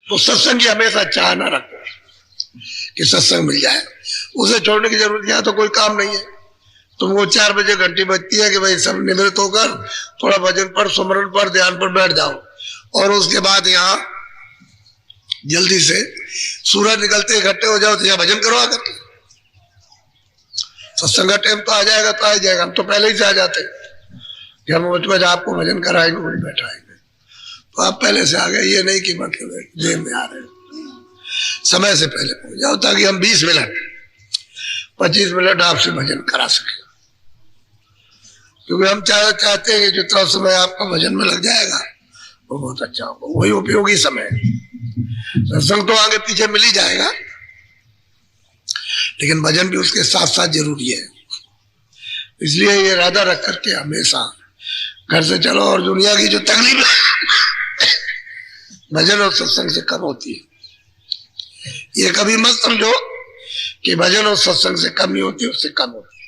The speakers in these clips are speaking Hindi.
तो सत्संग की हमेशा चाह न रखो कि सत्संग मिल जाए, उसे छोड़ने की जरूरत यहाँ तो कोई काम नहीं है। तुमको 4 बजे घंटी बजती है कि भाई सब निवृत्त होकर थोड़ा भजन पर, सुमरन पर, ध्यान पर बैठ जाओ, और उसके बाद यहाँ जल्दी से सूरज निकलते इकट्ठे हो जाओ तो यहाँ भजन करो आकर। सत्संग का टाइम तो आ जाएगा तो आ जाएगा, हम तो पहले ही से आ जाते कि हम मुझ आपको भजन कराएंगे, वही बैठाएंगे, तो आप पहले से आ गए। ये नहीं कि मतलब देर में आ रहे हैं, समय से पहले पहुंच जाओ ताकि हम 20 मिनट 25 मिनट आपसे भजन करा सके, क्योंकि हम चाहते हैं कि जितना समय आपका भजन में लग जाएगा वो बहुत अच्छा होगा, वही उपयोगी समय। सत्संग तो आगे पीछे मिल ही जाएगा, लेकिन भजन भी उसके साथ साथ जरूरी है। इसलिए ये इरादा रख करके हमेशा घर से चलो, और दुनिया की जो तकलीफ भजन और सत्संग से कम होती है, ये कभी मत समझो कि भजन और सत्संग से कम नहीं होती, उससे कम होती है।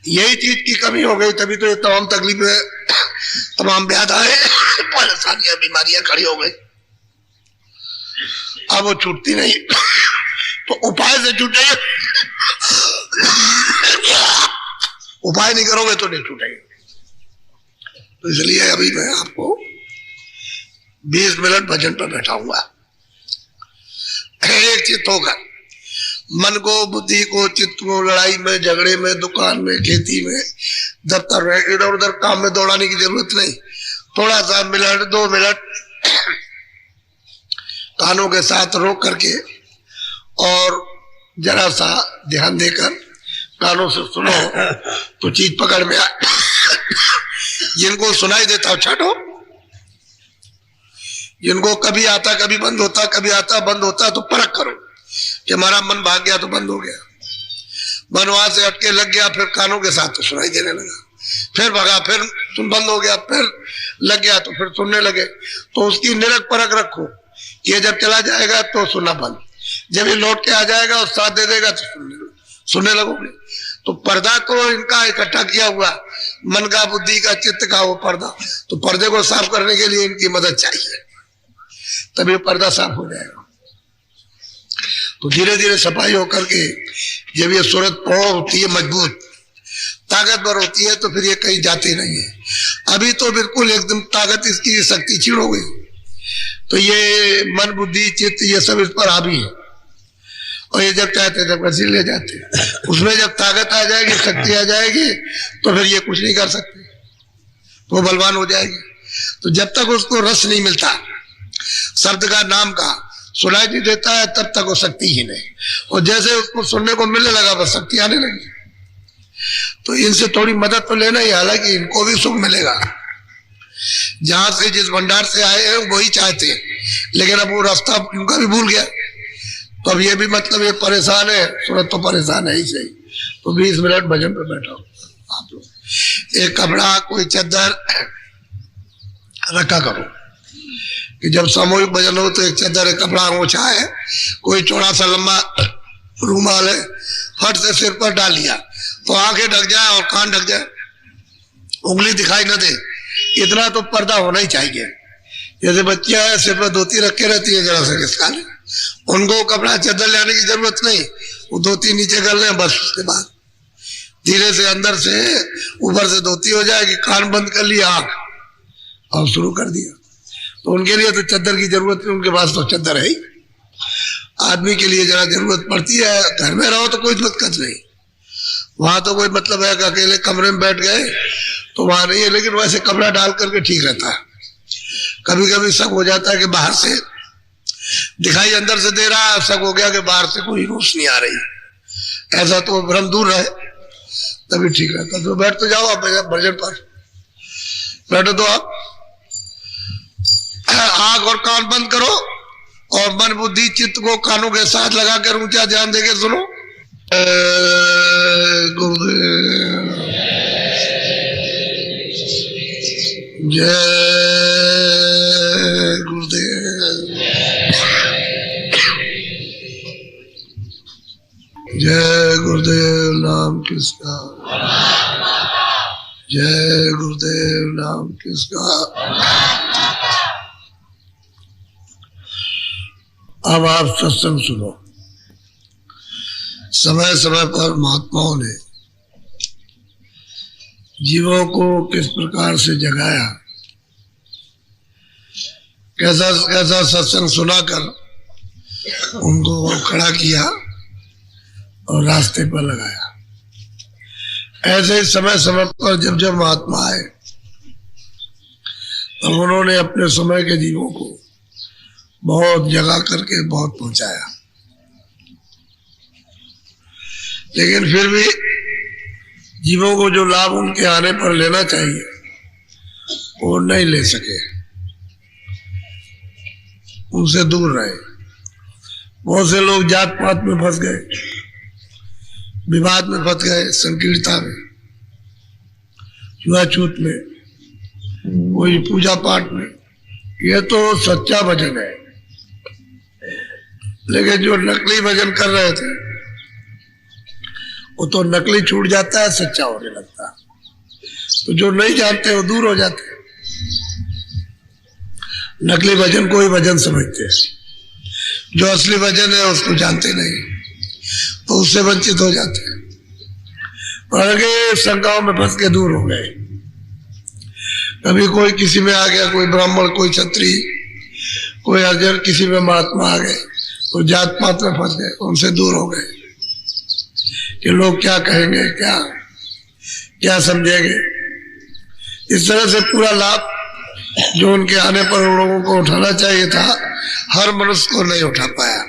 यही चीज की कमी हो गई, तभी तो ये तमाम तकलीफें, तमाम व्याधाएं, परेशानियां, बीमारियां खड़ी हो गई। अब वो छूटती नहीं, तो उपाय से छूटेंगे, उपाय नहीं करोगे तो नहीं छूटेंगे। तो इसलिए अभी मैं आपको 20 मिनट भजन पर बैठाऊंगा, एक चित्त होकर, मन को, बुद्धि को, चित्त को लड़ाई में, झगड़े में, दुकान में, खेती में, दफ्तर में, इधर उधर काम में दौड़ाने की जरूरत नहीं। थोड़ा सा मिनट 2 मिनट कानों के साथ रोक करके और जरा सा ध्यान देकर कानों से सुनो तो चीज पकड़ में आए। जिनको सुनाई देता छाटो, जिनको कभी आता कभी बंद होता, कभी आता बंद होता, तो परख करो कि हमारा मन भाग गया तो बंद हो गया, मन वहां से हटके लग गया, फिर कानों के साथ तो सुनाई देने लगा, फिर भगा, फिर सुन बंद हो गया, फिर लग गया तो फिर सुनने लगे। तो उसकी निरख परख रखो, ये जब चला जाएगा तो सुनना बंद, जब ये लौट के आ जाएगा और साथ दे देगा तो सुनने लगोगे। तो पर्दा को इनका इकट्ठा किया हुआ, मन का, बुद्धि का, चित्त का वो पर्दा, तो पर्दे को साफ करने के लिए इनकी मदद चाहिए, तभी पर्दा साफ हो जाएगा। तो धीरे धीरे सफाई होकर के जब ये सूरत पौ होती है, मजबूत ताकतवर होती है, तो फिर ये कहीं जाती नहीं है। अभी तो बिल्कुल एकदम ताकत, इसकी शक्ति क्षीण हो गई, तो ये मन, बुद्धि, चित्त ये सब इस पर हावी है, और ये जब चाहते जब वैसे ले जाते हैं। उसमें जब ताकत आ जाएगी, शक्ति आ जाएगी, तो फिर ये कुछ नहीं कर सकते, वो बलवान हो जाएगी। तो जब तक उसको रस नहीं मिलता, शब्द का, नाम का सुनाई नहीं देता है, तब तक वो शक्ति ही नहीं। और जैसे उसको सुनने को मिलने लगा, बस शक्ति आने लगी। तो इनसे थोड़ी मदद तो लेना ही, हालांकि इनको भी सुख मिलेगा, जहां से, जिस भंडार से आए हैं वही चाहते हैं, लेकिन अब वो रास्ता उनका भी भूल गया। तो अब ये भी मतलब ये परेशान है, सूरत तो परेशान है ही सही। तो 20 मिनट भजन पे बैठा आप लोग, एक कपड़ा, कोई चादर रखा करो कि जब सामूहिक भजन हो तो एक चादर, एक कपड़ा, ओछा है, कोई चौड़ा सा लंबा रूमाल है, फट से सिर पर डाल लिया तो आंखें ढक जाए और कान ढक जाए, उंगली दिखाई न दे, इतना तो पर्दा होना ही चाहिए। जैसे बच्चियां है, सिर पर धोती रखे रहती है, जरा सा किसका ले, उनको कपड़ा चादर लाने की जरूरत नहीं, वो धोती नीचे कर ले बस, उसके बाद धीरे से अंदर से ऊपर से धोती हो जाएगी, कान बंद कर लिया, आंख और शुरू कर दिया। तो उनके लिए तो चादर की जरूरत नहीं, उनके पास तो चादर है ही। आदमी के लिए जरा जरूरत पड़ती है, घर में रहो तो कोई दिक्कत नहीं, वहां तो कोई मतलब है कि अकेले कमरे में बैठ गए तो वहां नहीं है, लेकिन वैसे कपड़ा डाल करके ठीक रहता है। कभी कभी शक हो जाता है कि बाहर से दिखाई अंदर से दे रहा है, शक हो गया कि बाहर से कोई रोशनी आ रही, ऐसा तो भ्रम दूर रहे, तभी ठीक रहता। तो बैठ तो जाओ आप भजन पर, बैठो तो आप, आंख और कान बंद करो और मन, बुद्धि, चित्त को कानों के साथ लगाकर ऊंचा ध्यान देके सुनो। गुरुदेव जय गुरुदेव, जय गुरुदेव नाम किसका, जय गुरुदेव नाम किसका। अब आप सत्संग सुनो। समय समय पर महात्माओं ने जीवों को किस प्रकार से जगाया, कैसा कैसा सत्संग सुनाकर उनको खड़ा किया और रास्ते पर लगाया। ऐसे ही समय समय पर जब जब महात्मा आए तब उन्होंने अपने समय के जीवों को बहुत जगा करके बहुत पहुंचाया, लेकिन फिर भी जीवों को जो लाभ उनके आने पर लेना चाहिए वो नहीं ले सके, उनसे दूर रहे। बहुत से लोग जात पात में फंस गए, विवाद में फंस गए, संकीर्णता में, छुआछूत में, कोई पूजा पाठ में। ये तो सच्चा भजन है, लेकिन जो नकली भजन कर रहे थे वो तो नकली छूट जाता है, सच्चा होने लगता है। तो जो नहीं जानते वो दूर हो जाते हैं, नकली भजन को ही भजन समझते हैं। जो असली भजन है उसको जानते नहीं तो उससे वंचित हो जाते हैं, और आगे शंकाओं में फंस के दूर हो गए। कभी कोई किसी में आ गया, कोई ब्राह्मण, कोई क्षत्रिय, कोई अर्जन, किसी में महात्मा आ गए तो जात पात में फंस गए, उनसे दूर हो गए कि लोग क्या कहेंगे, क्या क्या समझेंगे। इस तरह से पूरा लाभ जो उनके आने पर उन लोगों को उठाना चाहिए था, हर मनुष्य को नहीं उठा पाया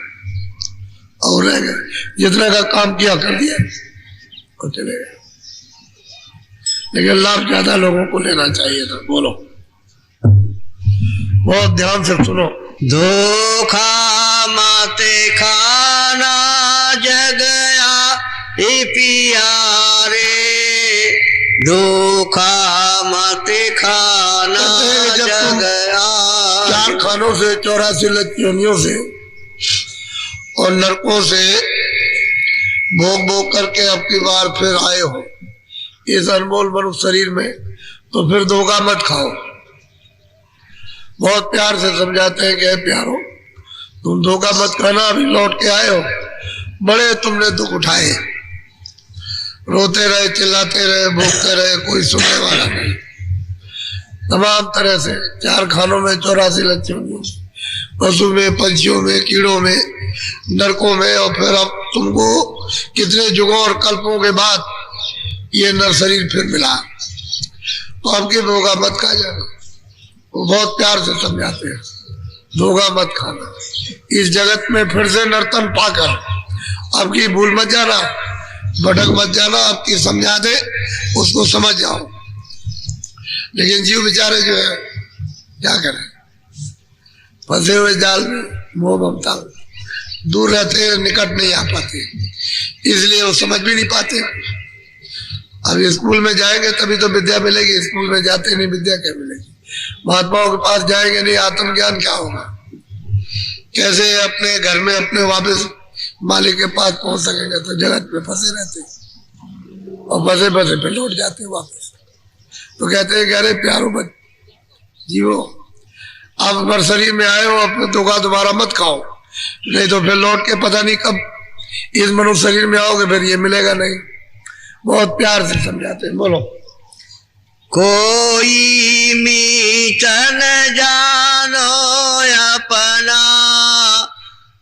और रह गए। जितने का काम किया कर दिया और चले गए, लेकिन लाभ ज्यादा लोगों को लेना चाहिए था। बोलो, बहुत ध्यान से सुनो। धोखा माते खाना जगया पियारे, धोखा माते खाना जगया। 4 खानों से, 84 लक्ष्योनियों से और नरकों से भोग भोग करके अब की बार फिर आए हो इस अनमोल मनुष्य शरीर में, तो फिर धोखा मत खाओ। बहुत प्यार से समझाते हैं कि प्यारो तुम धोखा मत खाना, अभी लौट के आए हो, बड़े तुमने दुख उठाए, रोते रहे, चिल्लाते रहे, भूखते रहे, कोई सुनने वाला नहीं। तमाम तरह से 4 खानों में, 84 लक्ष्यों, पशु में, पंछियों में, कीड़ों में, नरकों में, और फिर अब तुमको कितने युगों और कल्पों के बाद ये नर शरीर फिर मिला, तो अब की धोखा मत खा जाना। वो बहुत प्यार से समझाते हैं, धोखा मत खाना। इस जगत में फिर से नर्तन पाकर अब की भूल मत जाना, भटक मत जाना। अब की समझा दे उसको समझ जाओ, लेकिन जीव बेचारे जो है क्या करें, फंसे हुए जाल में, मोह ममता में, दूर रहते हैं, निकट नहीं आ पाते, इसलिए वो समझ भी नहीं पाते। अब स्कूल में जाएंगे तभी तो विद्या मिलेगी, स्कूल में जाते नहीं विद्या क्या मिलेगी। महात्माओं के पास जाएंगे नहीं, आत्मज्ञान क्या होगा, कैसे अपने घर में अपने वापस मालिक के पास पहुंच सकेंगे। तो जगत में फंसे रहते और फंसे फंसे पे लौट जाते वापस। तो कहते हैं कि अरे प्यारो मत जीवो, आप अगर शरीर में आए हो अपने धोखा दोबारा मत खाओ, नहीं तो फिर लौट के पता नहीं कब इस मनुष्य शरीर में आओगे, फिर ये मिलेगा नहीं। बहुत प्यार से समझाते हैं। बोलो, कोई मीठन जानो अपना,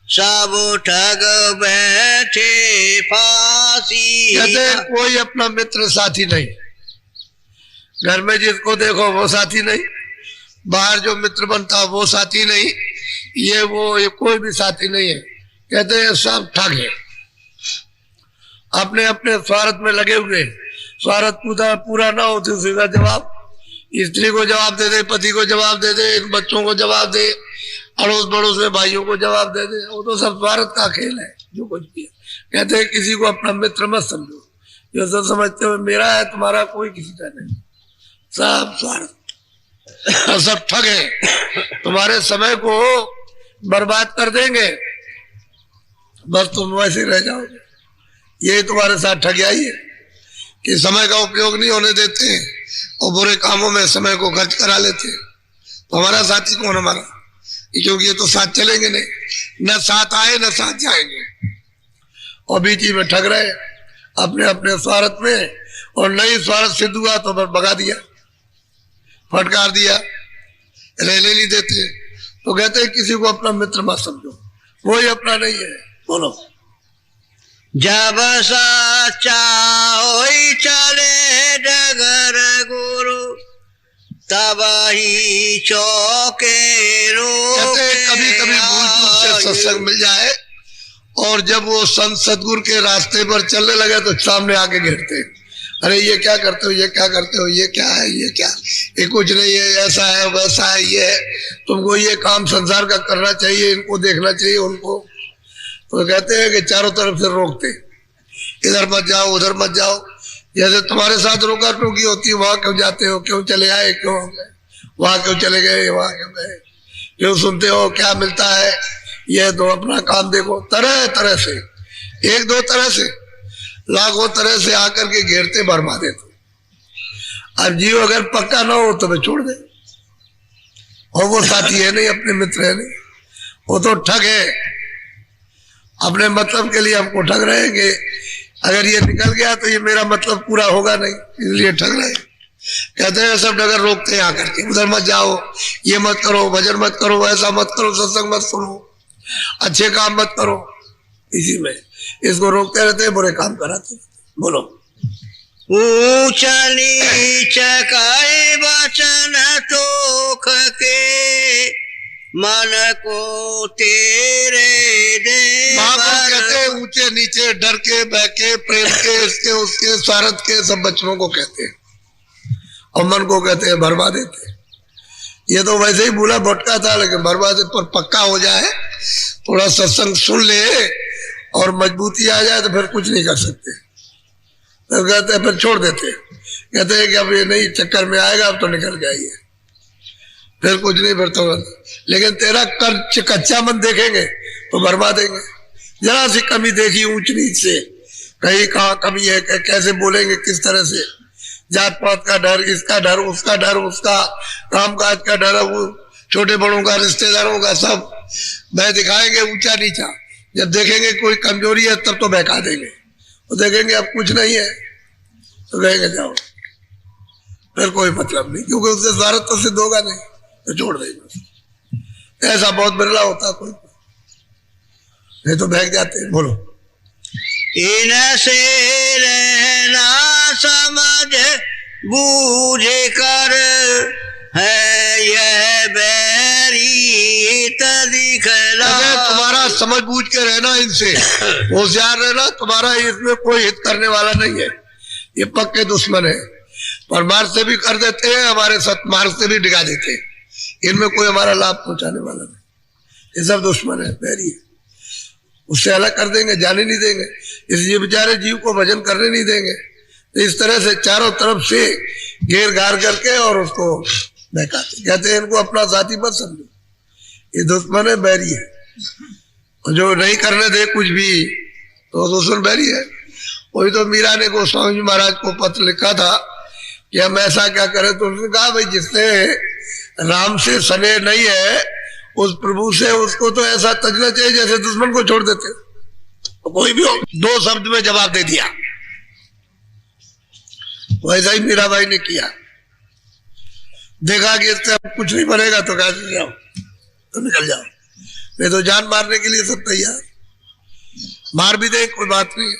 सब ठग बैठे फांसी। कहते कोई अपना मित्र साथी नहीं, घर में जिसको देखो वो साथी नहीं, बाहर जो मित्र बनता वो साथी नहीं, ये कोई भी साथी नहीं है। कहते हैं सब ठग है, अपने अपने स्वार्थ में लगे हुए। स्वार्थ पूरा ना हो तो सीधा जवाब स्त्री को जवाब दे दे, पति को जवाब दे दे, बच्चों को जवाब दे, अड़ोस पड़ोस में भाइयों को जवाब दे दे। वो तो सब स्वार्थ का खेल है जो कुछ भी है। कहते हैं किसी को अपना मित्र मत समझो, जो सब समझते हो मेरा है, तुम्हारा कोई किसी का नहीं, सब स्वार्थ और सब ठग है। तुम्हारे समय को बर्बाद कर देंगे, बस तुम वैसे रह जाओगे। यही तुम्हारे साथ ठगियाई है कि समय का उपयोग नहीं होने देते और बुरे कामों में समय को खर्च करा लेते। तो हमारा साथी कौन, हमारा क्योंकि ये तो साथ चलेंगे नहीं, न साथ आए न साथ जाएंगे, और बीच में ठग रहे अपने अपने स्वार्थ में, और नहीं स्वार्थ सिद्ध हुआ तो बस भगा दिया, फटकार दिया, रहने नहीं देते। तो कहते हैं किसी को अपना मित्र मत समझो, वही अपना नहीं है। बोलो। जब सच्चा होई चले डगर गुरु, तब ही चौके कहते हैं कभी कभी भूल चूक से सत्संग मिल जाए, और जब वो संत सदगुरु के रास्ते पर चलने लगे तो सामने आके घेरते हैं, अरे ये क्या करते हो, ये क्या करते हो, ये क्या है, ये क्या, ये कुछ नहीं है, ऐसा है वैसा है, ये है, तुमको ये काम संसार का करना चाहिए, इनको देखना चाहिए उनको। तो कहते हैं कि चारों तरफ से रोकते, इधर मत जाओ उधर मत जाओ, जैसे तुम्हारे साथ रोका टोकी होती है, वहां क्यों जाते हो, क्यों चले आए, क्यों वहां क्यों चले गए, वहां क्यों गए, क्यों सुनते हो, क्या मिलता है, ये तो अपना काम देखो। तरह तरह से, एक दो तरह से, लाखों तरह से आकर के घेरते भरमा देते। अब जीव अगर पक्का ना हो तो वे छोड़ दे, और वो साथी है नहीं, अपने मित्र है नहीं, वो तो ठग है, अपने मतलब के लिए हमको ठग रहे हैं कि अगर ये निकल गया तो ये मेरा मतलब पूरा होगा नहीं, इसलिए ठग रहे हैं। कहते हैं सब डगर रोकते हैं आकर के, उधर मत जाओ, ये मत करो, भजन मत करो, ऐसा मत करो, सत्संग मत करो, अच्छे काम मत करो, इसी में इसको रोकते रहते हैं, बुरे काम कराते रहते। बोलो। ऊंच नीच काय वचन टोक के, मन को तेरे दे। महापुरुष कहते हैं ऊंचे नीचे, डर के, बह के, प्रेम के, इसके उसके, स्वार्थ के, सब बच्चों को कहते हैं, और मन को कहते हैं भरमा देते हैं। ये तो वैसे ही भूला भटका था, लेकिन भरमा दे पर पक्का हो जाए, थोड़ा सत्संग सुन ले और मजबूती आ जाए तो फिर कुछ नहीं कर सकते। तो कहते हैं फिर छोड़ देते, कहते हैं कि अब ये नहीं चक्कर में आएगा, अब तो निकल जाइए, फिर कुछ नहीं, फिर तो। लेकिन तेरा कच्चा मन देखेंगे तो भरमा देंगे। जरा सी कमी देखी ऊंच नीच से, कहीं कहाँ कमी है, कैसे बोलेंगे, किस तरह से, जात पात का डर, इसका डर, उसका डर, उसका काम काज का डर, वो छोटे बड़ों का, रिश्तेदारों का, सब बह दिखाएंगे ऊंचा नीचा। जब देखेंगे कोई कमजोरी है तब तो बहका देंगे, तो देखेंगे अब कुछ नहीं है तो कहेंगे जाओ, फिर कोई मतलब नहीं, क्योंकि उससे स्वार्थ तो सिद्ध होगा नहीं, तो छोड़ देंगे। ऐसा बहुत बिरला होता, कोई नहीं तो बहक जाते हैं। बोलो। इनसे रहना समझ बूझ कर है यह बैरी दिखला। तुम्हारा समझ बूझ के रहना, इनसे होशियार रहना, तुम्हारा इसमें कोई हित करने वाला नहीं है, ये पक्के दुश्मन है, पर मार्ग से भी कर देते हैं, हमारे सत्मार्ग से भी डिगा देते हैं, इनमें कोई हमारा लाभ पहुंचाने वाला नहीं, ये सब दुश्मन है, बैरी है, उससे अलग कर देंगे, जाने नहीं देंगे, इसलिए बेचारे जीव को भजन करने नहीं देंगे। तो इस तरह से चारों तरफ से घेर घार करके और उसको बहकाते, कहते हैं इनको अपना साथी मत समझो, ये दुश्मन है, बैरी है, और जो नहीं करने दे कुछ भी तो दुश्मन बैरी है। वही तो मीरा ने गोस्वामी जी महाराज को पत्र लिखा था कि हम ऐसा क्या करें, तो उसने कहा भाई जिसने राम से स्नेह नहीं है उस प्रभु से, उसको तो ऐसा तजना चाहिए जैसे दुश्मन को छोड़ देते, तो कोई भी हो। दो शब्द में जवाब दे दिया, वैसा ही मीराबाई ने किया, देखा कि इससे कुछ नहीं बनेगा तो कहा जाओ, तो निकल जाओ, नहीं तो जान मारने के लिए सब तैयार, मार भी दे कोई बात नहीं,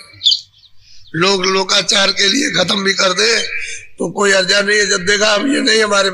लोग लोकाचार के लिए खत्म भी कर दे तो कोई अर्जा नहीं है। जब देखा अब ये नहीं हमारे